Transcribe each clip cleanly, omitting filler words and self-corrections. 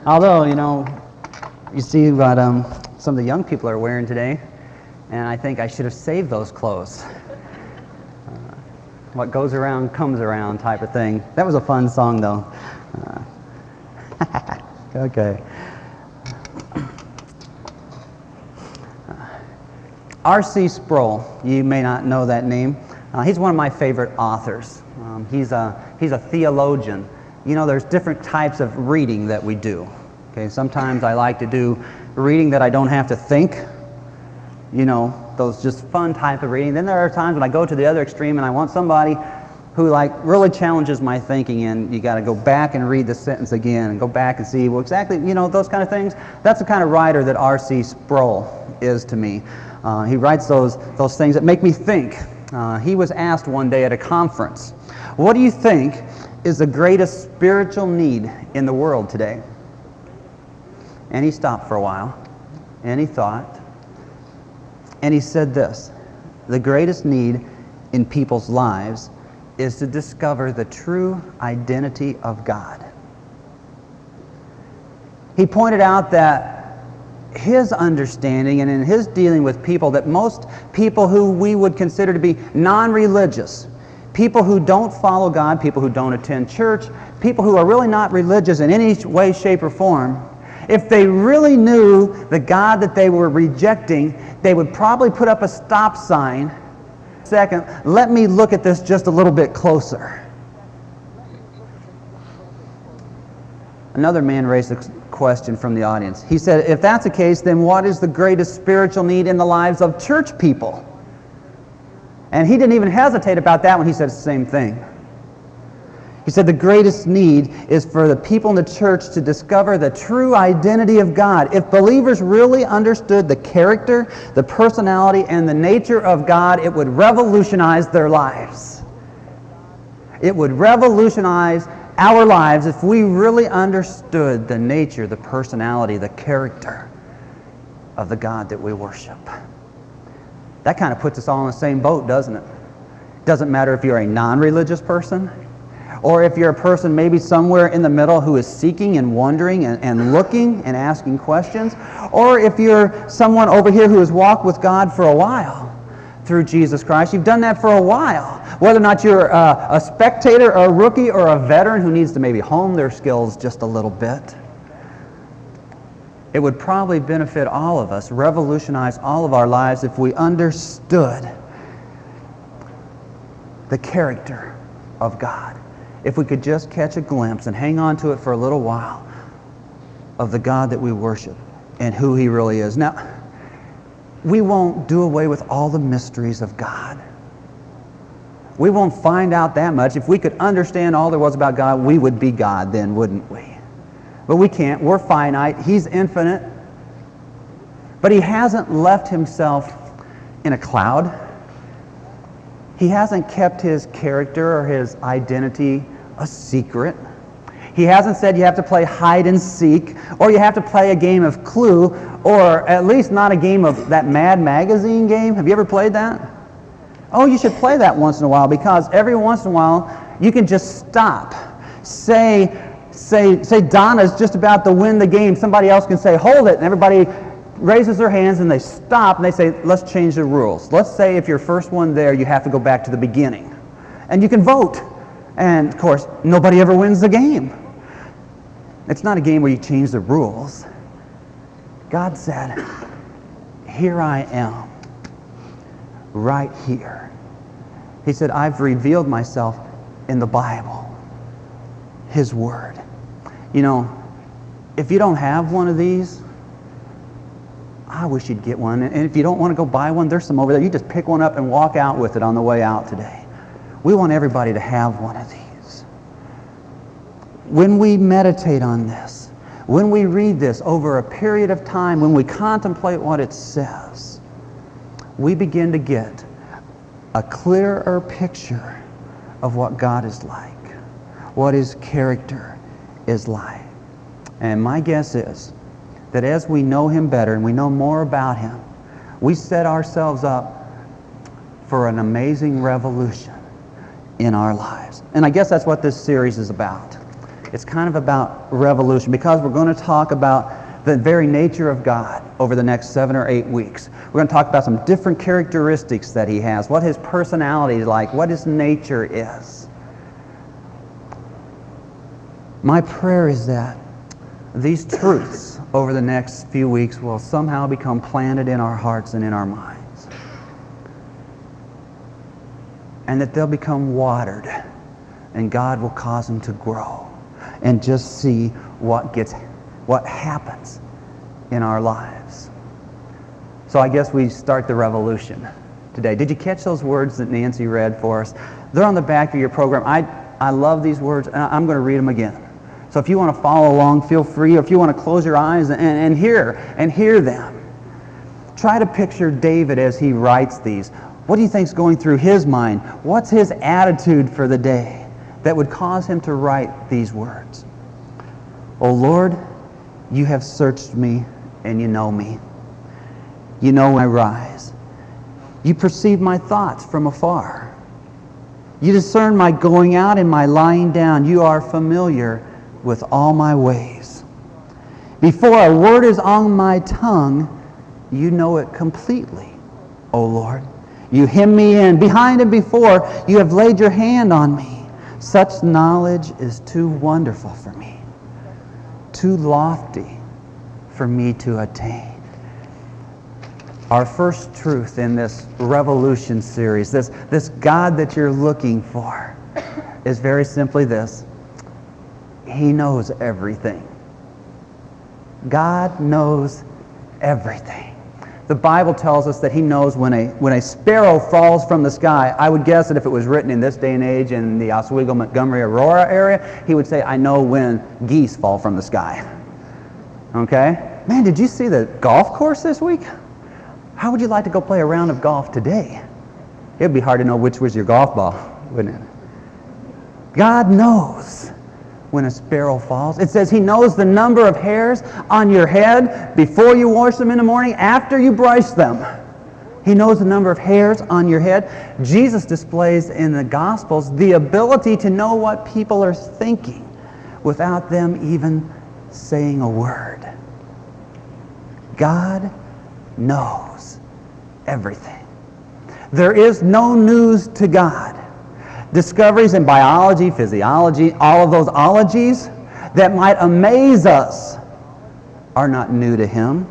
Although, you see what some of the young people are wearing today, and I think I should have saved those clothes. What goes around comes around type of thing. That was a fun song, though. Okay. R.C. Sproul, you may not know that name. He's one of my favorite authors. He's a theologian. There's different types of reading that we do. Okay, sometimes I like to do reading that I don't have to think. Those just fun type of reading. Then there are times when I go to the other extreme and I want somebody who really challenges my thinking, and you got to go back and read the sentence again and go back and see, well, exactly, those kind of things. That's the kind of writer that R.C. Sproul is to me. He writes those things that make me think. He was asked one day at a conference, what do you think is the greatest spiritual need in the world today? And he stopped for a while, and he thought, and he said this, the greatest need in people's lives is to discover the true identity of God. He pointed out that his understanding and in his dealing with people, that most people who we would consider to be non-religious, people who don't follow God, people who don't attend church, people who are really not religious in any way, shape, or form, if they really knew the God that they were rejecting, they would probably put up a stop sign. Second, let me look at this just a little bit closer. Another man raised a question from the audience. He said, if that's the case, then what is the greatest spiritual need in the lives of church people? And he didn't even hesitate about that when he said the same thing. He said the greatest need is for the people in the church to discover the true identity of God. If believers really understood the character, the personality, and the nature of God, it would revolutionize their lives. It would revolutionize our lives if we really understood the nature, the personality, the character of the God that we worship. That kind of puts us all in the same boat, doesn't it? It doesn't matter if you're a non-religious person, or if you're a person maybe somewhere in the middle who is seeking and wondering and looking and asking questions, or if you're someone over here who has walked with God for a while through Jesus Christ. You've done that for a while. Whether or not you're a spectator or a rookie or a veteran who needs to maybe hone their skills just a little bit, it would probably benefit all of us, revolutionize all of our lives if we understood the character of God. If we could just catch a glimpse and hang on to it for a little while of the God that we worship and who He really is. Now, we won't do away with all the mysteries of God. We won't find out that much. If we could understand all there was about God, we would be God then, wouldn't we? But we can't. We're finite. He's infinite. But He hasn't left Himself in a cloud. He hasn't kept His character or His identity a secret. He hasn't said you have to play hide and seek, or you have to play a game of Clue, or at least not a game of that Mad Magazine game. Have you ever played that? Oh, you should play that once in a while, because every once in a while you can just stop. Say Donna's just about to win the game. Somebody else can say, hold it, and everybody raises their hands and they stop and they say, let's change the rules. Let's say if you're first one there, you have to go back to the beginning. And you can vote. And of course, nobody ever wins the game. It's not a game where you change the rules. God said, here I am, right here. He said, I've revealed myself in the Bible, His Word. If you don't have one of these, I wish you'd get one. And if you don't want to go buy one, there's some over there. You just pick one up and walk out with it on the way out today. We want everybody to have one of these. When we meditate on this, when we read this over a period of time, when we contemplate what it says, we begin to get a clearer picture of what God is like, what His character is like. And my guess is that as we know Him better and we know more about Him, we set ourselves up for an amazing revolution in our lives. And I guess that's what this series is about. It's kind of about revolution, because we're going to talk about the very nature of God over the next 7 or 8 weeks. We're going to talk about some different characteristics that he has, what his personality is like, what his nature is. My prayer is that these truths over the next few weeks will somehow become planted in our hearts and in our minds, and that they'll become watered, and God will cause them to grow, and just see what happens in our lives. So I guess we start the revolution today. Did you catch those words that Nancy read for us? They're on the back of your program. I love these words, and I'm going to read them again. So if you want to follow along, feel free. Or if you want to close your eyes and hear them. Try to picture David as he writes these. What do you think's going through his mind? What's his attitude for the day that would cause him to write these words? O Lord, you have searched me and you know me. You know when I rise. You perceive my thoughts from afar. You discern my going out and my lying down. You are familiar with all my ways. Before a word is on my tongue, you know it completely, O Lord. You hem me in, behind and before. You have laid your hand on me. Such knowledge is too wonderful for me, too lofty for me to attain. Our first truth in this Revolution series, this God that you're looking for, is very simply this: He knows everything. God knows everything. The Bible tells us that He knows when a sparrow falls from the sky. I would guess that if it was written in this day and age in the Oswego, Montgomery, Aurora area, he would say, I know when geese fall from the sky. Okay? Man, did you see the golf course this week? How would you like to go play a round of golf today? It'd be hard to know which was your golf ball, wouldn't it? God knows when a sparrow falls. It says He knows the number of hairs on your head before you wash them in the morning, after you brush them. He knows the number of hairs on your head. Jesus displays in the Gospels the ability to know what people are thinking without them even saying a word. God knows everything. There is no news to God. Discoveries in biology, physiology, all of those ologies that might amaze us are not new to Him.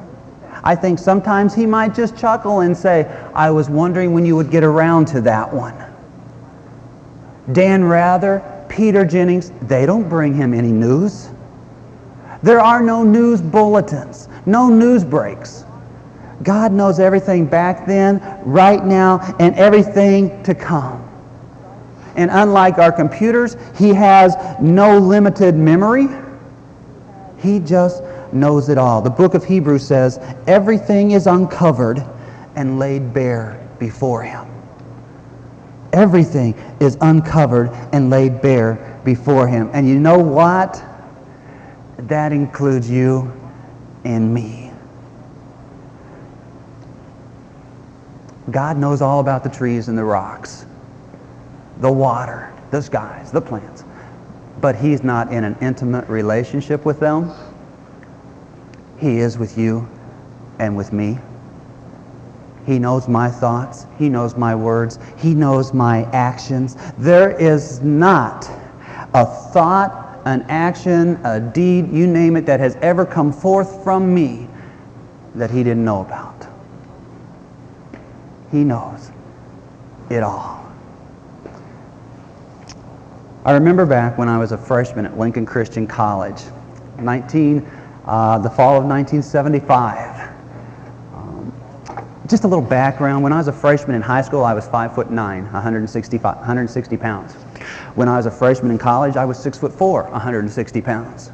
I think sometimes He might just chuckle and say, I was wondering when you would get around to that one. Dan Rather, Peter Jennings, they don't bring Him any news. There are no news bulletins, no news breaks. God knows everything back then, right now, and everything to come. And unlike our computers, He has no limited memory. He just knows it all. The book of Hebrews says, everything is uncovered and laid bare before Him. Everything is uncovered and laid bare before Him. And you know what? That includes you and me. God knows all about the trees and the rocks, the water, the skies, the plants. But He's not in an intimate relationship with them. He is with you and with me. He knows my thoughts. He knows my words. He knows my actions. There is not a thought, an action, a deed, you name it, that has ever come forth from me that He didn't know about. He knows it all. I remember back when I was a freshman at Lincoln Christian College, the fall of 1975. Just a little background. When I was a freshman in high school, I was 5'9", 160 pounds. When I was a freshman in college, I was 6'4", 160 pounds.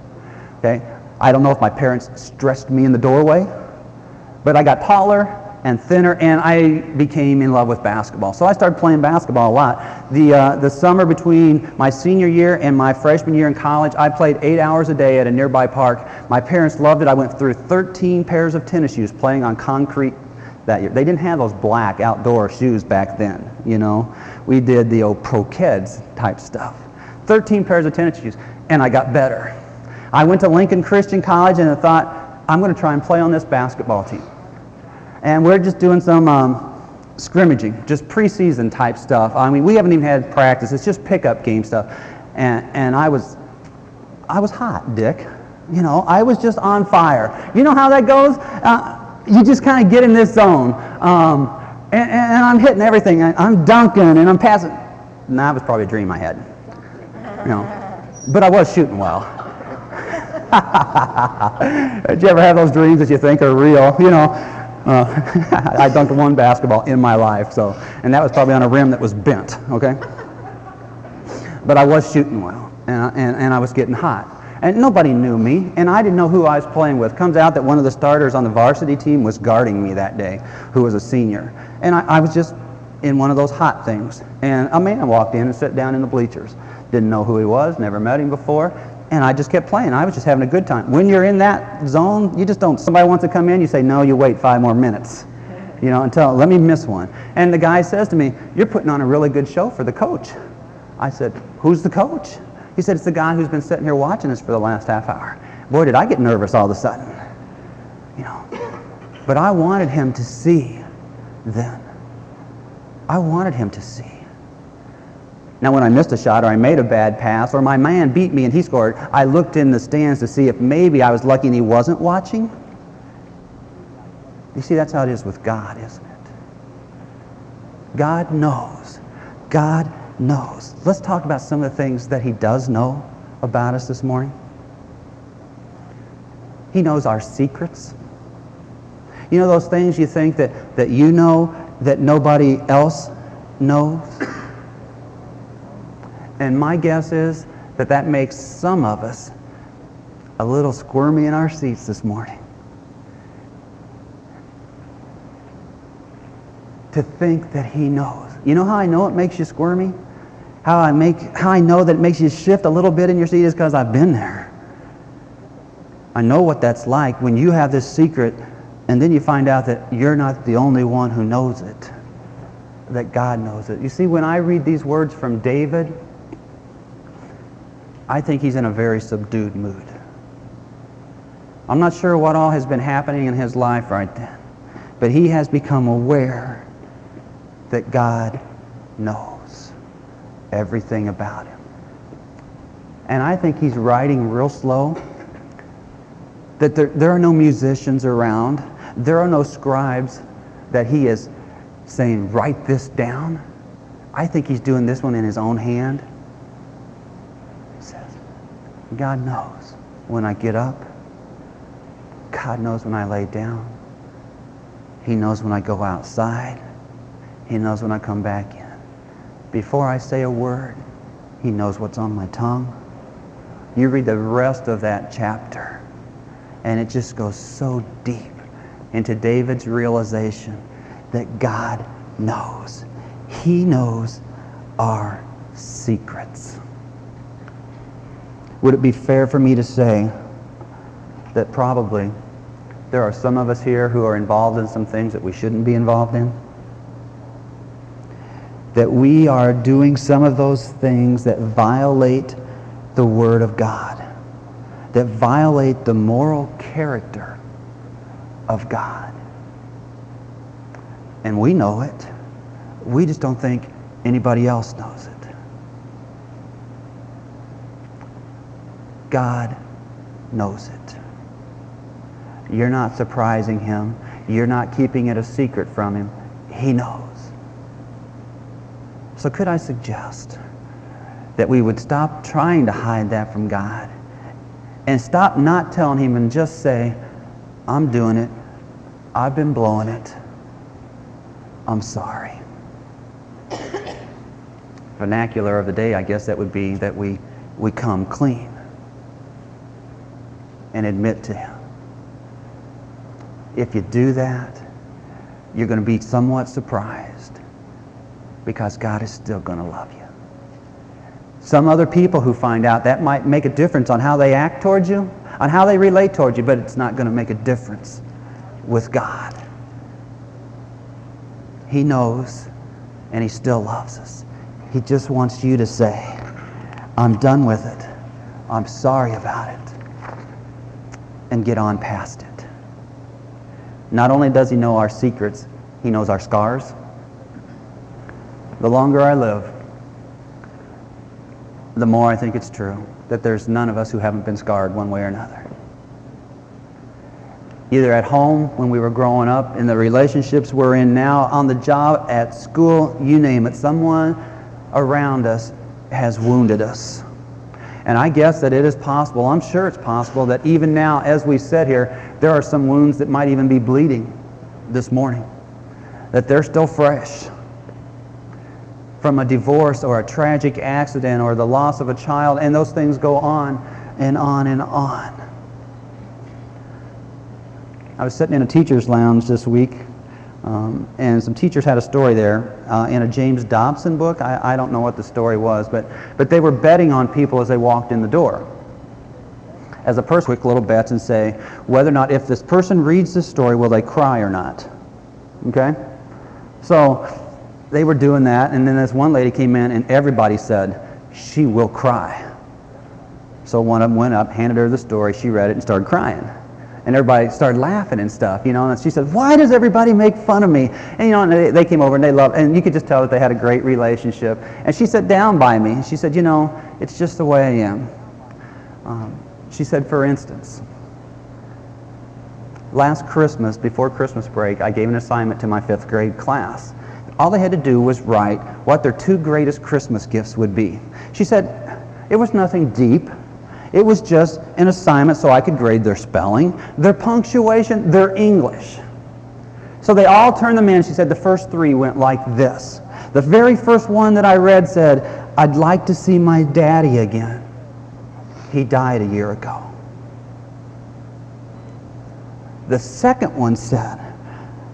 Okay? I don't know if my parents stressed me in the doorway, but I got taller and thinner, and I became in love with basketball. So I started playing basketball a lot. The summer between my senior year and my freshman year in college, I played 8 hours a day at a nearby park. My parents loved it. I went through 13 pairs of tennis shoes playing on concrete that year. They didn't have those black outdoor shoes back then, you know. We did the old Pro-Keds type stuff. 13 pairs of tennis shoes. and I got better. I went to Lincoln Christian College and I thought, I'm going to try and play on this basketball team. And we're just doing some scrimmaging, just preseason type stuff. I mean, we haven't even had practice. It's just pickup game stuff. And I was hot, Dick. You know, I was just on fire. You know how that goes? You just kind of get in this zone. And I'm hitting everything. I'm dunking and I'm passing. And that was probably a dream I had. You know, but I was shooting well. Did you ever have those dreams that you think are real? You know, I dunked one basketball in my life, and that was probably on a rim that was bent. Okay, but I was shooting well, and I was getting hot. And nobody knew me, and I didn't know who I was playing with. Comes out that one of the starters on the varsity team was guarding me that day, who was a senior. And I was just in one of those hot things. And a man walked in and sat down in the bleachers. Didn't know who he was, never met him before, and I just kept playing. I was just having a good time. When you're in that zone, you just don't, somebody wants to come in, you say, no, you wait 5 more minutes. You know, let me miss one. And the guy says to me, you're putting on a really good show for the coach. I said, who's the coach? He said, it's the guy who's been sitting here watching us for the last half hour. Boy, did I get nervous all of a sudden. You know, but I wanted him to see then. I wanted him to see. Now, when I missed a shot or I made a bad pass or my man beat me and he scored, I looked in the stands to see if maybe I was lucky and he wasn't watching. You see, that's how it is with God, isn't it? God knows. God knows. Let's talk about some of the things that he does know about us this morning. He knows our secrets. You know those things you think that you know that nobody else knows? And my guess is that makes some of us a little squirmy in our seats this morning. To think that he knows. You know how I know it makes you squirmy? How I know that it makes you shift a little bit in your seat is because I've been there. I know what that's like when you have this secret and then you find out that you're not the only one who knows it, that God knows it. You see, when I read these words from David, I think he's in a very subdued mood. I'm not sure what all has been happening in his life right then, but he has become aware that God knows everything about him. And I think he's writing real slow, that there are no musicians around, there are no scribes that he is saying, write this down. I think he's doing this one in his own hand. He says, God knows when I get up. God knows when I lay down. He knows when I go outside. He knows when I come back in. Before I say a word, he knows what's on my tongue. You read the rest of that chapter, and it just goes so deep into David's realization that God knows. He knows our secrets. Would it be fair for me to say that probably there are some of us here who are involved in some things that we shouldn't be involved in? That we are doing some of those things that violate the Word of God, that violate the moral character of God. And we know it. We just don't think anybody else knows it. God knows it. You're not surprising him. You're not keeping it a secret from him. He knows. So could I suggest that we would stop trying to hide that from God and stop not telling him and just say, I'm doing it. I've been blowing it. I'm sorry. Vernacular of the day, I guess that would be that we come clean and admit to him. If you do that, you're going to be somewhat surprised because God is still going to love you. Some other people who find out, that might make a difference on how they act towards you, on how they relate towards you, but it's not going to make a difference with God. He knows, and he still loves us. He just wants you to say, I'm done with it. I'm sorry about it, and get on past it. Not only does he know our secrets, he knows our scars. The longer I live, the more I think it's true that there's none of us who haven't been scarred one way or another. Either at home when we were growing up, in the relationships we're in now, on the job, at school, you name it, someone around us has wounded us. And I guess that it is possible, I'm sure it's possible, that even now as we sit here, there are some wounds that might even be bleeding this morning, that they're still fresh from a divorce or a tragic accident or the loss of a child, and those things go on and on and on. I was sitting in a teacher's lounge this week, and some teachers had a story there in a James Dobson book. I don't know what the story was, but they were betting on people as they walked in the door. As a person, quick little bets and say whether or not, if this person reads this story, will they cry or not? Okay? So they were doing that, and then this one lady came in, and everybody said, she will cry. So one of them went up, handed her the story, she read it, and started crying. And everybody started laughing and stuff, and she said, why does everybody make fun of me? And, and they came over and they loved, and you could just tell that they had a great relationship. And she sat down by me, and she said, it's just the way I am. She said, for instance, last Christmas, before Christmas break, I gave an assignment to my 5th grade class. All they had to do was write what their 2 greatest Christmas gifts would be. She said, it was nothing deep. It was just an assignment so I could grade their spelling, their punctuation, their English. So they all turned them in. She said the first 3 went like this. The very first one that I read said, I'd like to see my daddy again. He died a year ago. The second one said,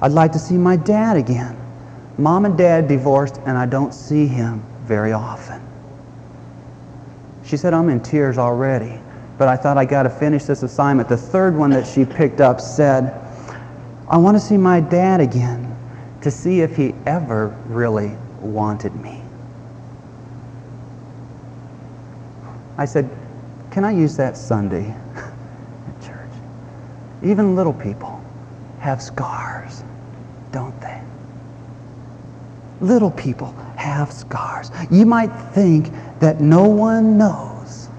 I'd like to see my dad again. Mom and Dad divorced, and I don't see him very often. She said, I'm in tears already, but I thought I got to finish this assignment. The third one that she picked up said, I want to see my dad again to see if he ever really wanted me. I said, can I use that Sunday at church? Even little people have scars, don't they? Little people have scars. You might think that no one knows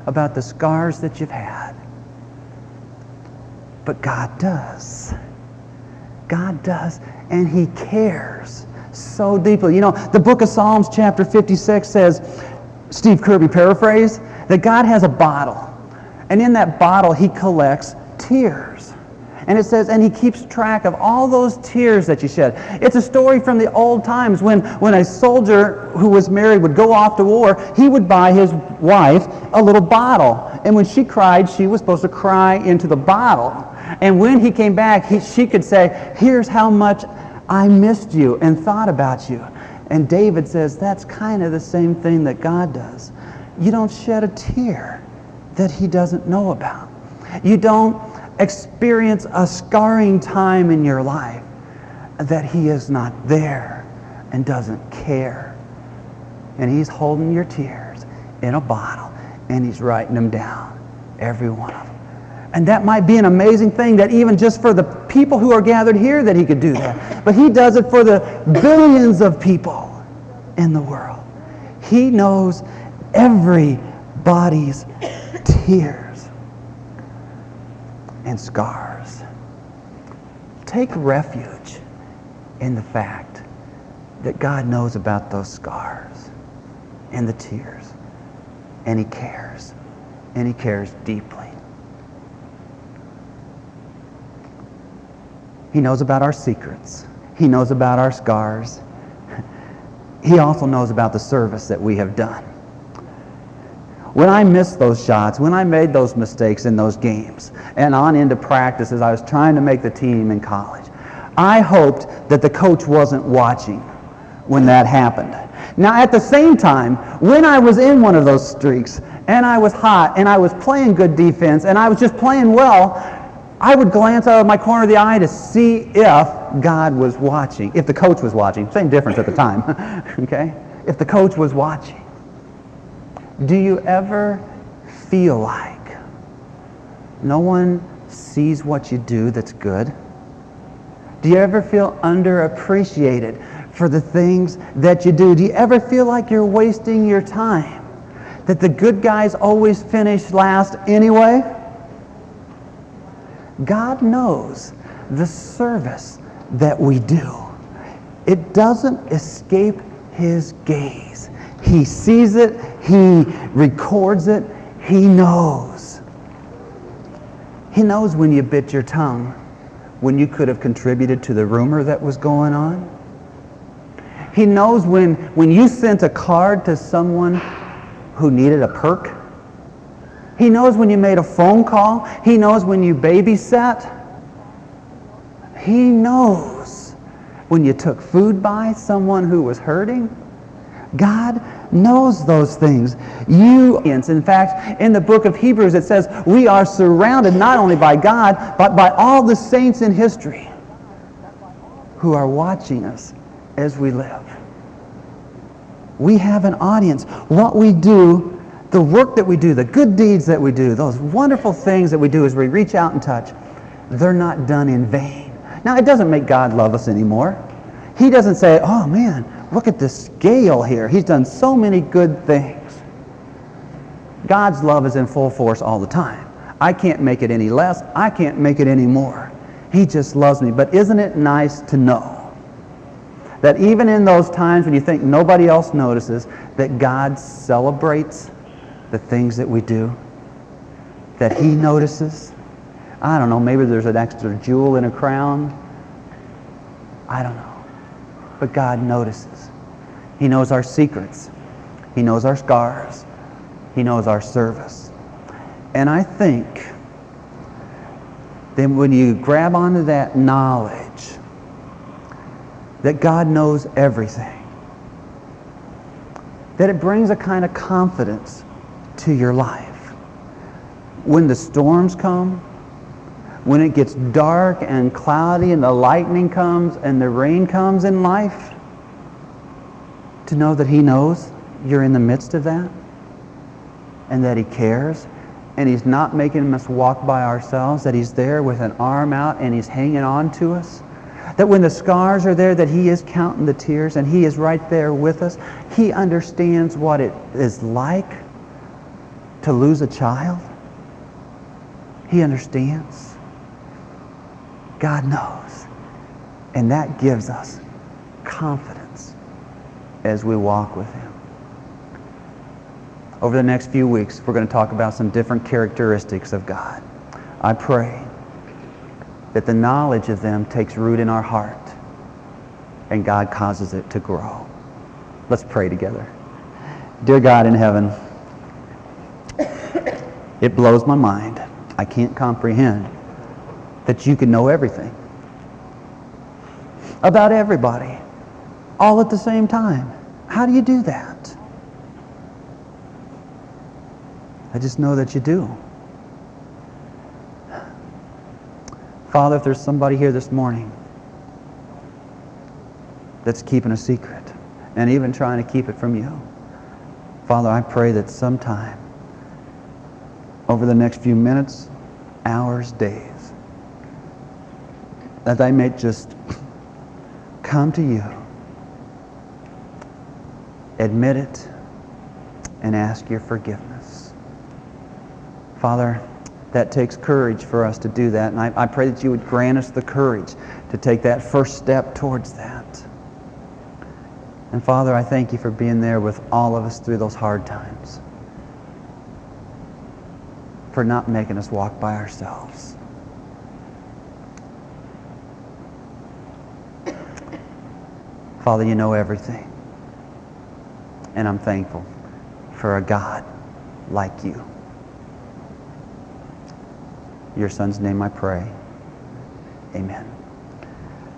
about the scars that you've had. But God does. God does, and He cares so deeply. The book of Psalms chapter 56 says, Steve Kirby paraphrase, that God has a bottle, and in that bottle He collects tears. And it says, and He keeps track of all those tears that you shed. It's a story from the old times when a soldier who was married would go off to war, he would buy his wife a little bottle. And when she cried, she was supposed to cry into the bottle. And when he came back, she could say, here's how much I missed you and thought about you. And David says, that's kind of the same thing that God does. You don't shed a tear that He doesn't know about. You don't experience a scarring time in your life that He is not there and doesn't care. And He's holding your tears in a bottle, and He's writing them down, every one of them. And that might be an amazing thing, that even just for the people who are gathered here that He could do that. But He does it for the billions of people in the world. He knows everybody's tears and scars. Take refuge in the fact that God knows about those scars and the tears, and He cares deeply. He knows about our secrets. He knows about our scars. He also knows about the service that we have done. When I missed those shots, when I made those mistakes in those games, and on into practice as I was trying to make the team in college, I hoped that the coach wasn't watching when that happened. Now, at the same time, when I was in one of those streaks, and I was hot, and I was playing good defense, and I was just playing well, I would glance out of my corner of the eye to see if God was watching, if the coach was watching. Same difference at the time, okay? If the coach was watching. Do you ever feel like no one sees what you do that's good? Do you ever feel underappreciated for the things that you do? Do you ever feel like you're wasting your time? That the good guys always finish last anyway? God knows the service that we do. It doesn't escape His gaze. He sees it. He records it. He knows. He knows when you bit your tongue, when you could have contributed to the rumor that was going on. He knows when you sent a card to someone who needed a perk. He knows when you made a phone call. He knows when you babysat. He knows when you took food by someone who was hurting. God knows those things. In fact, in the book of Hebrews it says we are surrounded not only by God, but by all the saints in history who are watching us as we live. We have an audience. What we do, the work that we do, the good deeds that we do, those wonderful things that we do as we reach out and touch, they're not done in vain. Now, it doesn't make God love us anymore. He doesn't say, oh man, look at this scale here. He's done so many good things. God's love is in full force all the time. I can't make it any less. I can't make it any more. He just loves me. But isn't it nice to know that even in those times when you think nobody else notices, that God celebrates the things that we do, that He notices? I don't know, maybe there's an extra jewel in a crown. I don't know. But God notices. He knows our secrets. He knows our scars. He knows our service. And I think then when you grab onto that knowledge that God knows everything, that it brings a kind of confidence to your life. When the storms come, when it gets dark and cloudy and the lightning comes and the rain comes in life, to know that He knows you're in the midst of that and that He cares and He's not making us walk by ourselves, that He's there with an arm out and He's hanging on to us. That when the scars are there, that He is counting the tears and He is right there with us. He understands what it is like to lose a child. He understands. God knows. And that gives us confidence as we walk with Him. Over the next few weeks, we're going to talk about some different characteristics of God. I pray that the knowledge of them takes root in our heart and God causes it to grow. Let's pray together. Dear God in heaven, it blows my mind. I can't comprehend that you can know everything about everybody all at the same time. How do you do that? I just know that you do. Father, if there's somebody here this morning that's keeping a secret and even trying to keep it from you, Father, I pray that sometime over the next few minutes, hours, days, that they may just come to you, admit it, and ask your forgiveness. Father, that takes courage for us to do that, and I pray that you would grant us the courage to take that first step towards that. And Father, I thank you for being there with all of us through those hard times, for not making us walk by ourselves. Father, you know everything, and I'm thankful for a God like you. In your Son's name I pray. Amen.